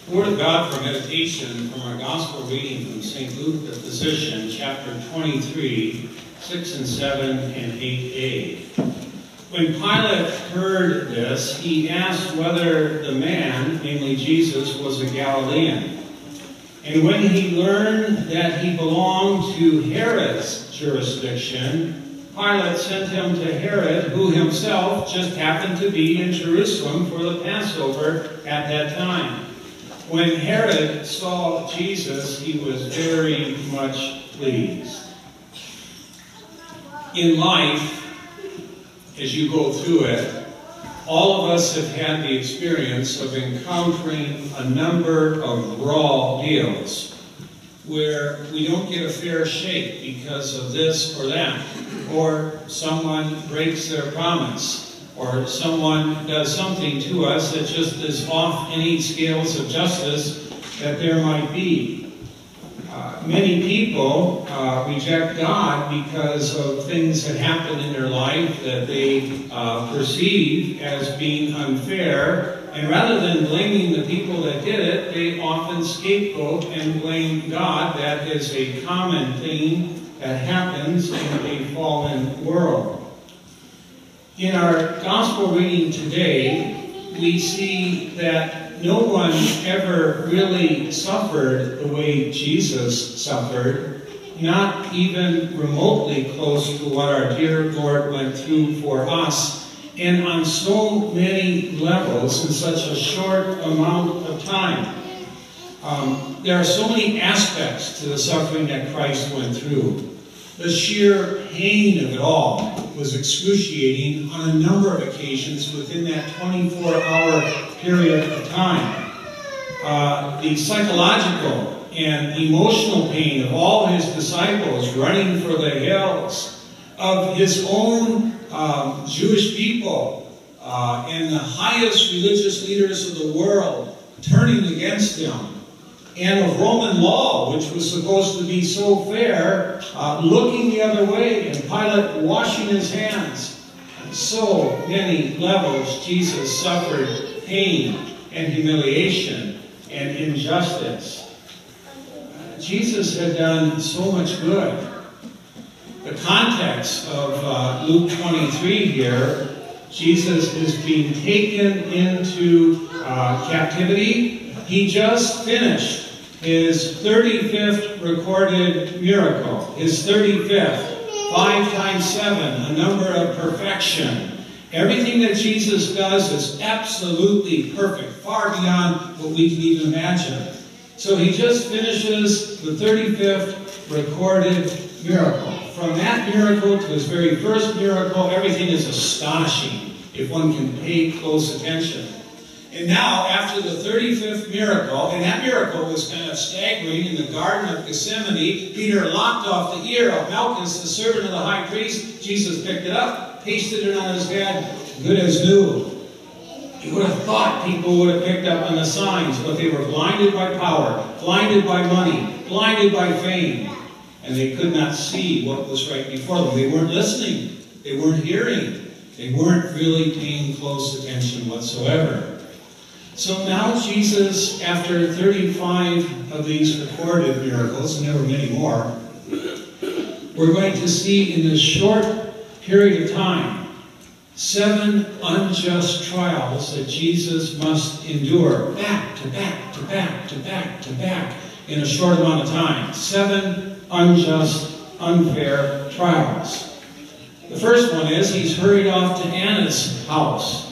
Word of God for meditation from our Gospel reading from St. Luke the Physician, chapter 23, 6 and 7 and 8a. When Pilate heard this, he asked whether the man, namely Jesus, was a Galilean. And when he learned that he belonged to Herod's jurisdiction, Pilate sent him to Herod, who himself just happened to be in Jerusalem for the Passover at that time. When Herod saw Jesus, he was very much pleased. In life, as you go through it, all of us have had the experience of encountering a number of raw deals where we don't get a fair shake because of this or that, or someone breaks their promise, or someone does something to us that just is off any scales of justice that there might be. Many people reject God because of things that happen in their life that they perceive as being unfair, and rather than blaming the people that did it, they often scapegoat and blame God. That is a common thing that happens in a fallen world. In our gospel reading today, we see that no one ever really suffered the way Jesus suffered, not even remotely close to what our dear Lord went through for us, and on so many levels in such a short amount of time. There are so many aspects to the suffering that Christ went through. The sheer pain of it all was excruciating on a number of occasions within that 24-hour period of time. The psychological and emotional pain of all his disciples running for the hills, of his own Jewish people and the highest religious leaders of the world turning against him, and of Roman law, which was supposed to be so fair, looking the other way, and Pilate washing his hands. On so many levels, Jesus suffered pain and humiliation and injustice. Jesus had done so much good. The context of Luke 23 here, Jesus is being taken into captivity. He just finished his 35th recorded miracle. His 35th, 5 times 7, a number of perfection. Everything that Jesus does is absolutely perfect, far beyond what we can even imagine. So he just finishes the 35th recorded miracle. From that miracle to his very first miracle, everything is astonishing if one can pay close attention. And now, after the 35th miracle, and that miracle was kind of staggering in the Garden of Gethsemane, Peter lopped off the ear of Malchus, the servant of the high priest. Jesus picked it up, pasted it on his head, good as new. You would have thought people would have picked up on the signs, but they were blinded by power, blinded by money, blinded by fame, and they could not see what was right before them. They weren't listening. They weren't hearing. They weren't really paying close attention whatsoever. So now Jesus, after 35 of these recorded miracles, and there were many more, we're going to see in this short period of time 7 unjust trials that Jesus must endure back to back to back to back to back in a short amount of time. 7 unjust, unfair trials. The first one is he's hurried off to Anna's house.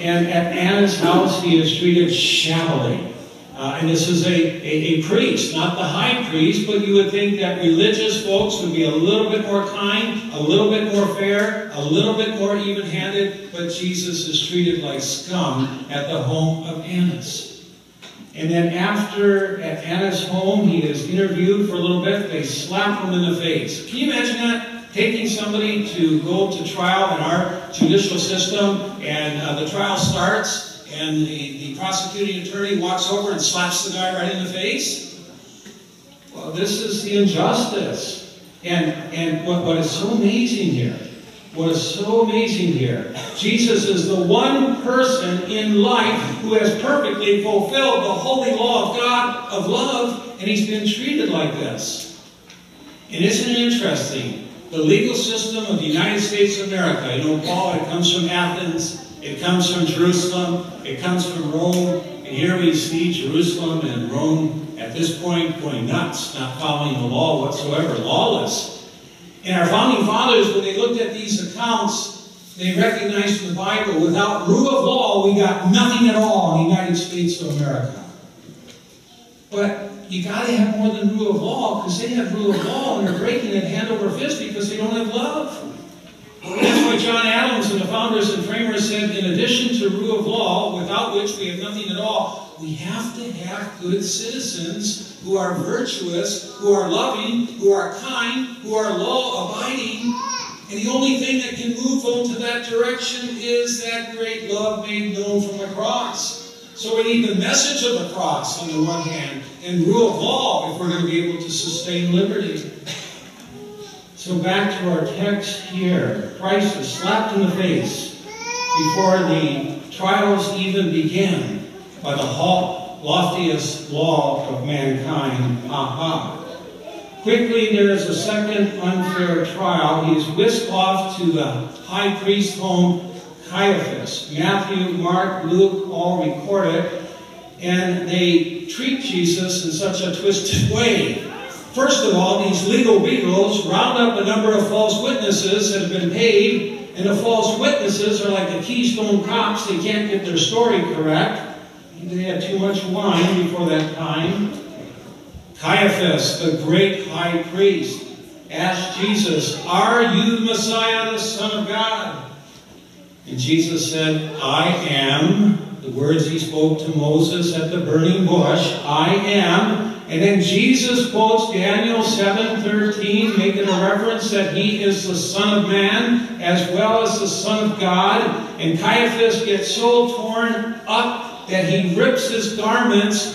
And at Anna's house, he is treated shabbily. And this is a priest, not the high priest, but you would think that religious folks would be a little bit more kind, a little bit more fair, a little bit more even-handed, but Jesus is treated like scum at the home of Annas. And then after, at Anna's home, he is interviewed for a little bit. They slap him in the face. Can you imagine that? Taking somebody to go to trial in our judicial system, and the trial starts, and the prosecuting attorney walks over and slaps the guy right in the face. Well, this is the injustice. And what is so amazing here what is so amazing here, Jesus is the one person in life who has perfectly fulfilled the holy law of God of love, and he's been treated like this. And isn't it interesting? The legal system of the United States of America, you know, Paul, it comes from Athens, it comes from Jerusalem, it comes from Rome, and here we see Jerusalem and Rome at this point going nuts, not following the law whatsoever, lawless. And our founding fathers, when they looked at these accounts, they recognized in the Bible, without rule of law, we got nothing at all in the United States of America. But you got to have more than rule of law, because they have rule of law and they're breaking it hand over fist because they don't have love. And that's why John Adams and the founders and framers said, in addition to rule of law, without which we have nothing at all, we have to have good citizens who are virtuous, who are loving, who are kind, who are law-abiding. And the only thing that can move them to that direction is that great love made known from the cross. So we need the message of the cross on the one hand, and rule of law if we're going to be able to sustain liberty. So back to our text here. Christ is slapped in the face before the trials even begin by the loftiest law of mankind. Quickly, there is a second unfair trial. He is whisked off to the high priest's home, Caiaphas. Matthew, Mark, Luke all record it. And they treat Jesus in such a twisted way. First of all, these legal beagles round up a number of false witnesses that have been paid, and the false witnesses are like the Keystone Cops. They can't get their story correct. They had too much wine before that time. Caiaphas, the great high priest, asked Jesus, "Are you the Messiah, the Son of God?" And Jesus said, "I am." The words he spoke to Moses at the burning bush, "I am." And then Jesus quotes Daniel 7:13, making a reference that he is the Son of Man as well as the Son of God. And Caiaphas gets so torn up that he rips his garments,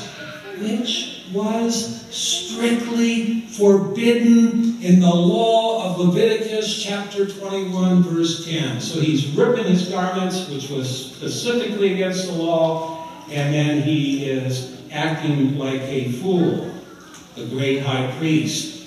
which was strictly forbidden in the law of Leviticus chapter 21, verse 10. So he's ripping his garments, which was specifically against the law, and then he is acting like a fool, the great high priest.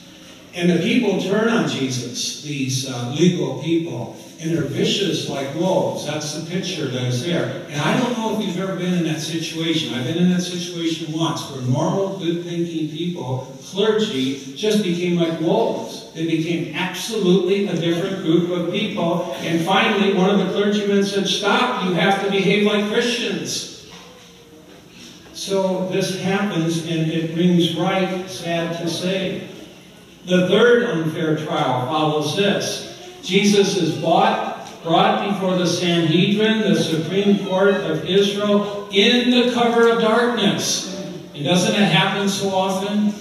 And the people turn on Jesus, these legal people, and they're vicious like wolves. That's the picture that is there. And I don't know if you've ever been in that situation. I've been in that situation once, where normal, good-thinking people, clergy, just became like wolves. They became absolutely a different group of people. And finally, one of the clergymen said, "Stop, you have to behave like Christians." So this happens, and it rings right, sad to say. The third unfair trial follows this. Jesus is brought before the Sanhedrin, the Supreme Court of Israel, in the cover of darkness. And doesn't it happen so often?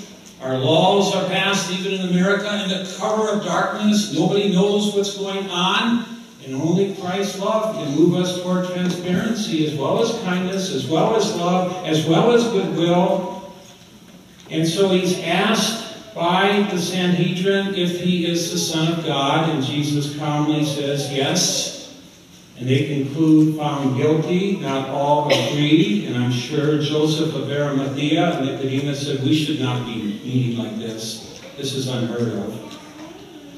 Our laws are passed, even in America, in the cover of darkness. Nobody knows what's going on. And only Christ's love can move us toward transparency, as well as kindness, as well as love, as well as goodwill. And so he's asked by the Sanhedrin if he is the Son of God, and Jesus calmly says yes. And they conclude found guilty. Not all agreed, and I'm sure Joseph of Arimathea and Nicodemus said, "We should not be meeting like this. This is unheard of."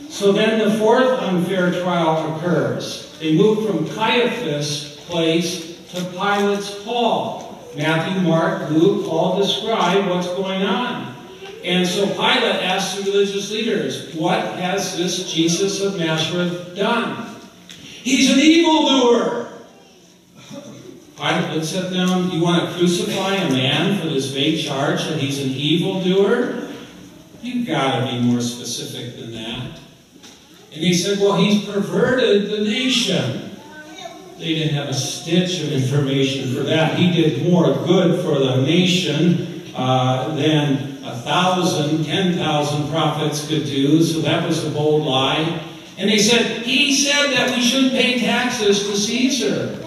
So then the fourth unfair trial occurs. They move from Caiaphas' place to Pilate's hall. Matthew, Mark, Luke all describe what's going on. And so Pilate asks the religious leaders, "What has this Jesus of Nazareth done?" "He's an evildoer." Pilate looks at them, "You want to crucify a man for this vague charge that he's an evildoer? You've got to be more specific than that." And he said, "Well, he's perverted the nation." They didn't have a stitch of information for that. He did more good for the nation than 1,000, 10,000 prophets could do, so that was a bold lie. And they said, "He said that we shouldn't pay taxes to Caesar."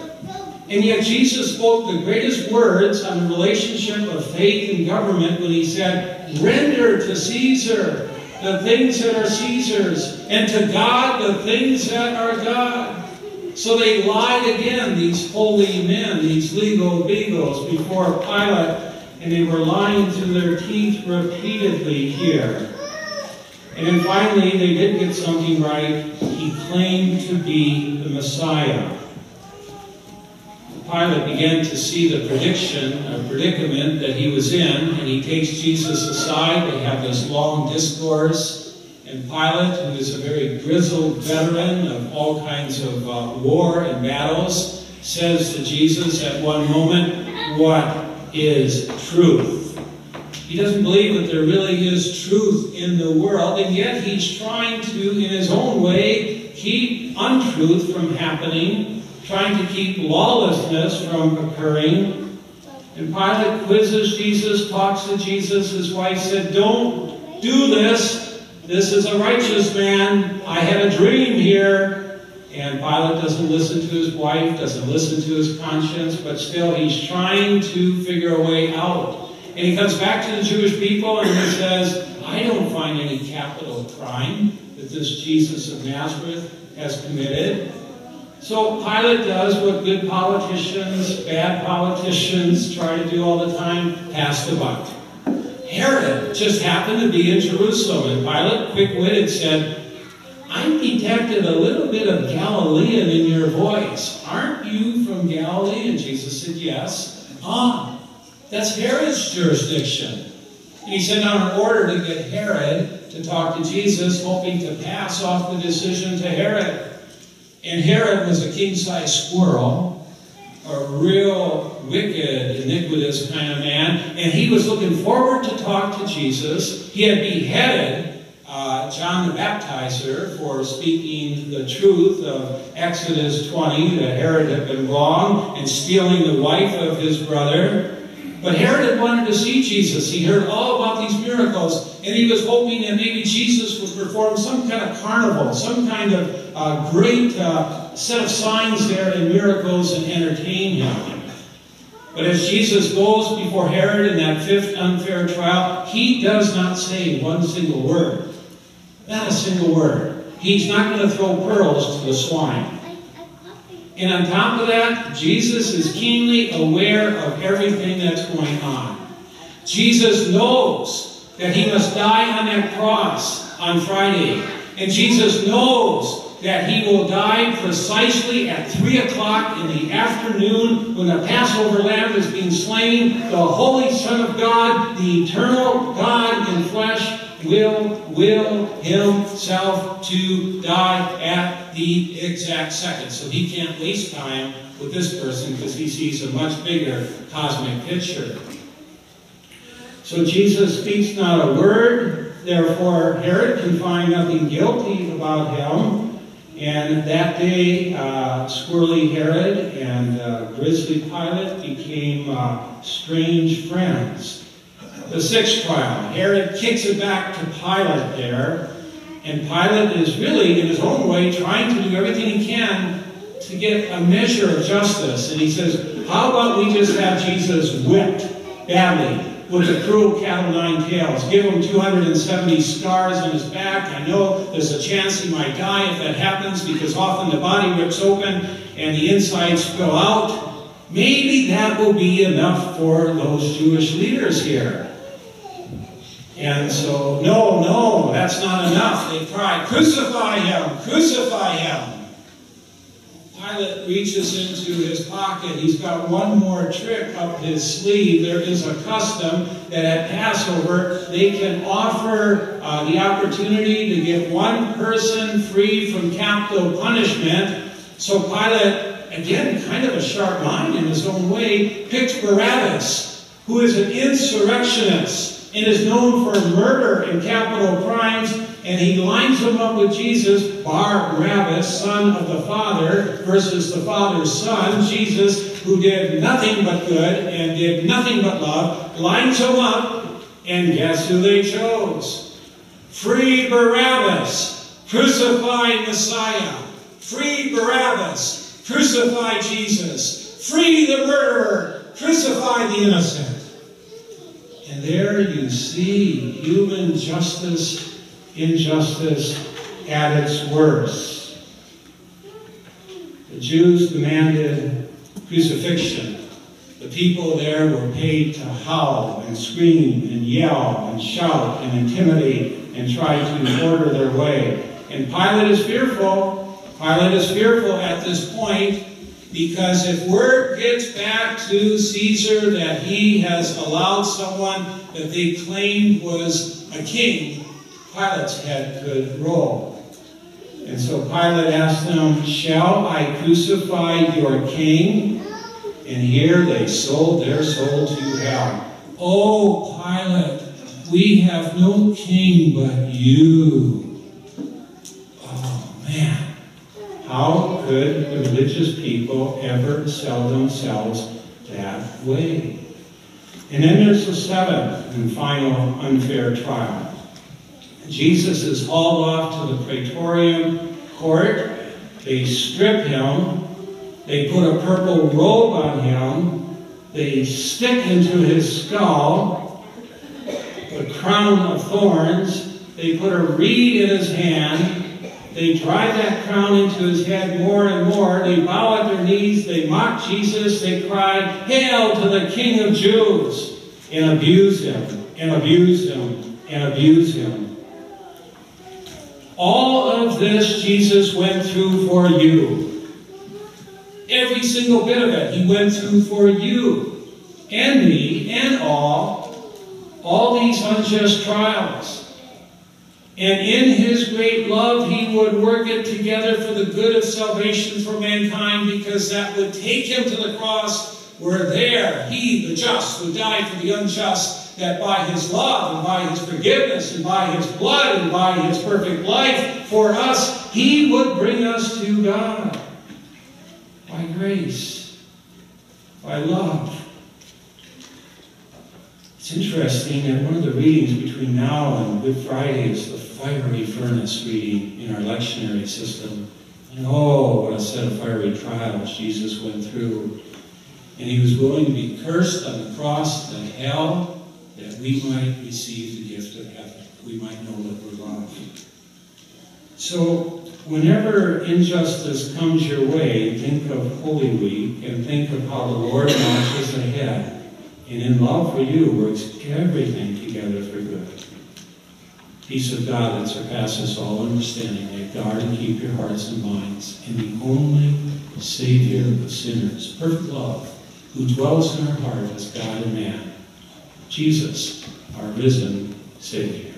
And yet Jesus spoke the greatest words on the relationship of faith and government when he said, "Render to Caesar the things that are Caesar's, and to God the things that are God. So they lied again, these holy men, these legal beagles, before Pilate, and they were lying to their teeth repeatedly here. And then finally, they did get something right. He claimed to be the Messiah. Pilate began to see the predicament that he was in, and he takes Jesus aside. They have this long discourse. And Pilate, who is a very grizzled veteran of all kinds of war and battles, says to Jesus at one moment, "What is truth?" He doesn't believe that there really is truth in the world, and yet he's trying to, in his own way, keep untruth from happening, trying to keep lawlessness from occurring. And Pilate quizzes Jesus, talks to Jesus. His wife said, "Don't do this. This is a righteous man. I had a dream here." And Pilate doesn't listen to his wife, doesn't listen to his conscience, but still he's trying to figure a way out. And he comes back to the Jewish people and he says, "I don't find any capital crime that this Jesus of Nazareth has committed." So Pilate does what good politicians, bad politicians try to do all the time, pass the buck. Herod just happened to be in Jerusalem, and Pilate, quick-witted, said, "I detected a little bit of Galilean in your voice. Aren't you from Galilee?" And Jesus said, "Yes." "Ah, that's Herod's jurisdiction." And he sent out an order to get Herod to talk to Jesus, hoping to pass off the decision to Herod. And Herod was a king-sized squirrel, a real wicked, iniquitous kind of man, and he was looking forward to talk to Jesus. He had beheaded John the Baptizer for speaking the truth of Exodus 20, that Herod had been wrong and stealing the wife of his brother. But Herod had wanted to see Jesus. He heard all about these miracles, and he was hoping that maybe Jesus would perform some kind of carnival, some kind of great set of signs there and miracles and entertain him. But as Jesus goes before Herod in that fifth unfair trial, he does not say one single word. Not a single word. He's not going to throw pearls to the swine. And on top of that, Jesus is keenly aware of everything that's going on. Jesus knows that he must die on that cross on Friday. And Jesus knows that he will die precisely at 3 o'clock in the afternoon when the Passover lamb is being slain. The Holy Son of God, the eternal God in flesh, will himself to die at the exact second. So he can't waste time with this person because he sees a much bigger cosmic picture. So Jesus speaks not a word. Therefore, Herod can find nothing guilty about him. And that day, Squirrely Herod and Grizzly Pilate became strange friends. The sixth trial, Herod kicks it back to Pilate there. And Pilate is really, in his own way, trying to do everything he can to get a measure of justice. And he says, how about we just have Jesus whipped badly with a cruel cat o' nine tails? Give him 270 scars on his back. I know there's a chance he might die if that happens, because often the body rips open and the insides spill out. Maybe that will be enough for those Jewish leaders here. And so, no, that's not enough. They cry, crucify him, crucify him. Pilate reaches into his pocket. He's got one more trick up his sleeve. There is a custom that at Passover they can offer the opportunity to get one person free from capital punishment. So Pilate, again, kind of a sharp mind in his own way, picks Barabbas, who is an insurrectionist and is known for murder and capital crimes, and he lines him up with Jesus, Barabbas, son of the Father, versus the Father's son, Jesus, who did nothing but good and did nothing but love, lines him up, and guess who they chose? Free Barabbas, crucify Messiah. Free Barabbas, crucify Jesus. Free the murderer, crucify the innocent. And there you see human justice injustice at its worst. The Jews demanded crucifixion. The people there were paid to howl and scream and yell and shout and intimidate and try to order their way. And Pilate is fearful. Pilate is fearful at this point, because if word gets back to Caesar that he has allowed someone that they claimed was a king, Pilate's head could roll. And so Pilate asked them, "Shall I crucify your king?" And here they sold their soul to hell. "Oh, Pilate, we have no king but you." Oh, man. How could the religious people ever sell themselves that way? And then there's the seventh and final unfair trial. Jesus is hauled off to the Praetorian court. They strip him. They put a purple robe on him. They stick into his skull a crown of thorns. They put a reed in his hand. They drive that crown into his head more and more. They bow at their knees. They mock Jesus. They cry, "Hail to the King of Jews!" and abuse him, and abuse him, and abuse him. All of this Jesus went through for you. Every single bit of it he went through for you and me and all these unjust trials. And in his great love, he would work it together for the good of salvation for mankind, because that would take him to the cross, where there, he, the just, would die for the unjust, that by his love and by his forgiveness and by his blood and by his perfect life for us, he would bring us to God. By grace, by love. It's interesting that one of the readings between now and Good Friday is the fiery furnace reading in our lectionary system. And oh, what a set of fiery trials Jesus went through. And he was willing to be cursed on the cross to hell, that we might receive the gift of heaven. We might know that we're loved. So, whenever injustice comes your way, think of Holy Week and think of how the Lord marches ahead. And in love for you, works everything together for good. Peace of God that surpasses all understanding, may guard and keep your hearts and minds in the only Savior of sinners, perfect love, who dwells in our heart as God and man, Jesus, our risen Savior.